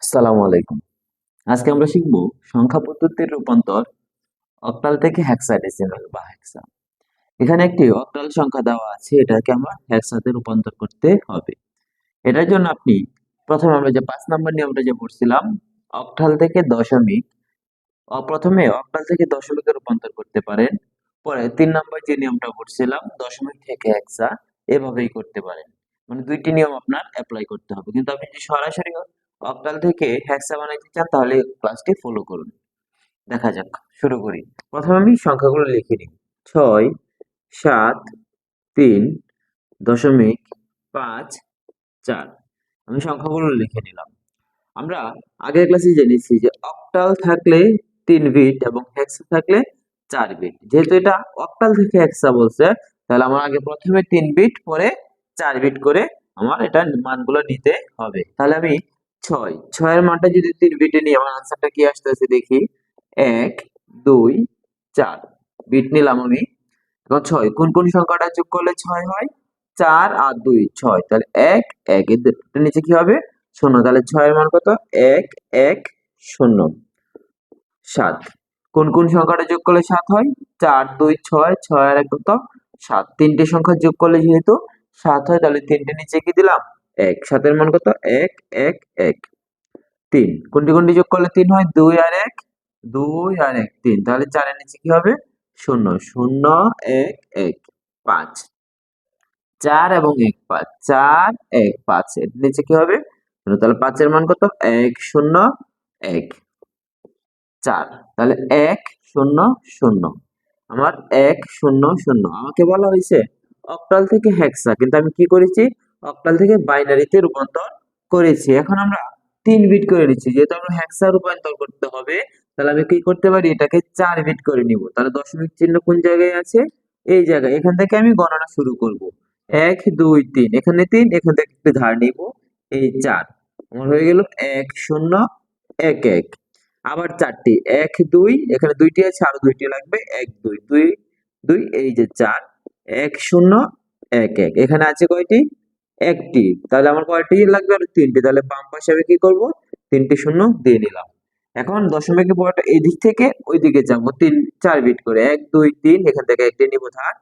আসসালামু আলাইকুম। আজকে আমরা শিখব সংখ্যা পদ্ধতির রূপান্তর অক্টাল থেকে হেক্সাডেসিমাল বা হেক্সা। এখানে একটি অক্টাল সংখ্যা দেওয়া আছে, এটাকে আমরা হেক্সাতে রূপান্তর করতে হবে। এটার জন্য আপনি প্রথমে আমরা যে 5 নম্বর নিয়মটা যে পড়ছিলাম, অক্টাল থেকে দশমিক, প্রথমে অক্টাল থেকে দশমিকে রূপান্তর করতে পারেন। পরে 3 নম্বর যে নিয়মটা পড়ছিলাম, দশমিক থেকে হেক্সা, এভাবেই করতে পারেন। মানে দুইটি নিয়ম আপনার অ্যাপ্লাই করতে হবে। কিন্তু আপনি যদি সরাসরি অক্টাল থেকে হেক্সা বানাইতে চান তাহলে ক্লাসটি ফলো করুন। দেখা যাক, শুরু করি। প্রথমে আমি সংখ্যাগুলো লিখে নিই। 6, 7, 3, দশমিক 5, 4। আমি সংখ্যাগুলো লিখে নিলাম। আমরা আগের ক্লাসে জেনেছি যে অক্টাল থাকলে 3 বিট এবং হেক্সা থাকলে 4 বিট। যেহেতু এটা অক্টাল থেকে হেক্সা বলছে, তাহলে আমার আগে প্রথমে 3 বিট পরে 4 বিট করে আমার এটা মানগুলো নিতে হবে। তাহলে আমি 6 এর মানটা যদি 3 বিটে নিই, আমার আনসারটা কি আসতেছে দেখি। 1, 2, 4 বিট নিলাম আমি। এখন 6 কোন কোন সংখ্যাটা যোগ করলে 6 হয়? 4 আর 2 6। তাহলে 1 1 এর নিচে কি হবে? 0। তাহলে 6 এর মান কত? 1 1 0। 7 কোন কোন সংখ্যাটা যোগ করলে 7 হয়? 4 2 6 6 আর 1 কত? 7। তিনটে সংখ্যা যোগ করলে যেহেতু 7 হয়, তাহলে তিনটে নিচে কি দিলাম? 1। 7 এর মান কত? 1 1 1। 3 কোনটি কোনটি যোগ করলে 3 হয়? 2 আর 1 2 আর 1 3। তাহলে 4 এর নিচে কি হবে? 0 0 1 1 5। 4 এবং 1 5 4 1 5 এর নিচে কি হবে? তাহলে 5 এর মান কত? 1 0 1 4। তাহলে 1 0 0। আমার 1 0 0। আমাকে বলা হয়েছে অক্টাল থেকে হেক্সা, কিন্তু আমি কি করেছি? অক্টাল থেকে বাইনারিতে রূপান্তর করেছি। এখন আমরা 3 বিট করে নিচ্ছি, যেহেতু আমরা হেক্সা রূপান্তর করতে হবে, তাহলে আমি কি করতে পারি? এটাকে 4 বিট করে নিব। তাহলে দশমিক চিহ্ন কোন জায়গায় আছে? এই জায়গায়। এখান থেকে আমি গণনা শুরু করব। 1 2 3, এখানে 3, এখান থেকে একটু ধার নিব, এই 4। আমার হয়ে গেল 1 0 1 1। আবার 4টি, 1 2, এখানে 2টি আছে, আরো 2টি লাগবে, 1 2 2 2, এই যে 4 1 0 1 1। এখানে আছে কয়টি? একটি। তাহলে আমার কয়টি লাগবে? আর 3টি। তাহলে বাম পাশে আমি কি করব? 3টি শূন্য দিয়ে নিলাম। এখন দশমিকের পরটা এই দিক থেকে ওই দিকে যাব, 3 4 বিট করে। 1 2 3, এখান থেকে একটি নিব ধার,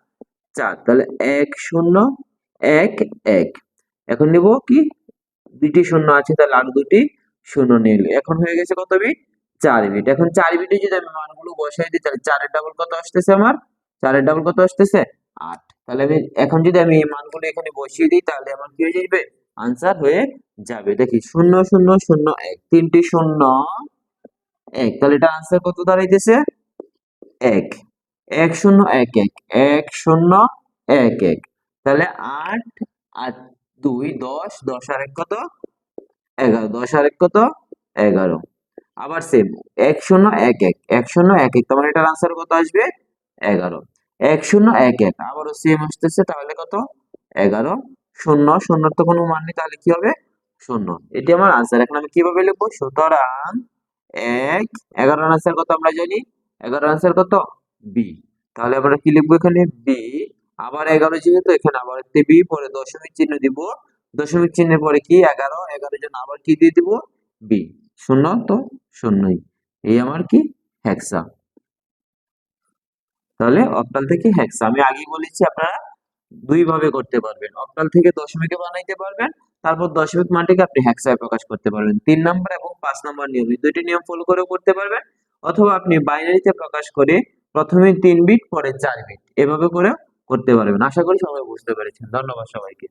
4। তাহলে 1 0 1 1। এখন নিব কি? দুইটি শূন্য আছে, তাহলে আরো দুটি শূন্য নিল। এখন হয়ে গেছে কত বিট? 4 বিট। এখন 4 বিটে যদি আমি মানগুলো বসাই দিই, তাহলে 4 এর ডাবল কত আসতেছে আমার? 4 এর ডাবল কত আসতেছে? 8। তাহলে আমি এখন যদি আমি এই মানগুলো এখানে বসিয়ে দিই, তাহলে আমার কি হয়ে যাবে? আনসার হয়ে যাবে। দেখি 0 0 0 1, তিনটি শূন্য 1। তাহলে এটা আনসার কত দাঁড়াইতেছে? 1 1 0 1 1 1 0 1 1। তাহলে 8 আর 2 10, 10 আর 1 কত? 11। 10 আর 1 কত? 11। আবার সেম 1 0 1 1 1 0 1 1। তোমার এটার আনসার কত আসবে? 11। 1 0 1 1, আবারও সেম আসতেছে, তাহলে কত? 11। 0 0 তো কোনো মান নেই, তাহলে কি হবে? 0। এটি আমার আনসার। এখন আমি কিভাবে লিখবো? সুতরাং 1 11 এর আনসার কত আমরা জানি? 11 আনসার কত? বি। তাহলে আমরা কি লিখবো এখানে? বি। আবার 11 যেহেতু, এখানে আবার একটি বি, পরে দশমিক চিহ্ন দিব। দশমিক চিহ্নের পরে কি? 11 11 এর জন্য আবার কি দিয়ে দিব? বি। শূন্য তো শূন্যই। এই আমার কি? হেক্সা। তাহলে অক্টাল থেকে হেক্সা আমি আগেই বলেছি, আপনারা দুই ভাবে করতে পারবেন। অক্টাল থেকে দশমিকে বানাইতে পারবেন, তারপর দশমিক মানটাকে আপনি হেক্সায় প্রকাশ করতে পারবেন। 3 নম্বর এবং 5 নম্বর নিয়ম, এই দুইটি নিয়ম ফলো করেও করতে পারবেন। অথবা আপনি বাইনারিতে প্রকাশ করে প্রথমে 3 বিট পরে 4 বিট, এভাবে করে করতে পারবেন। আশা করি সবাই বুঝতে পেরেছেন। ধন্যবাদ সবাইকে।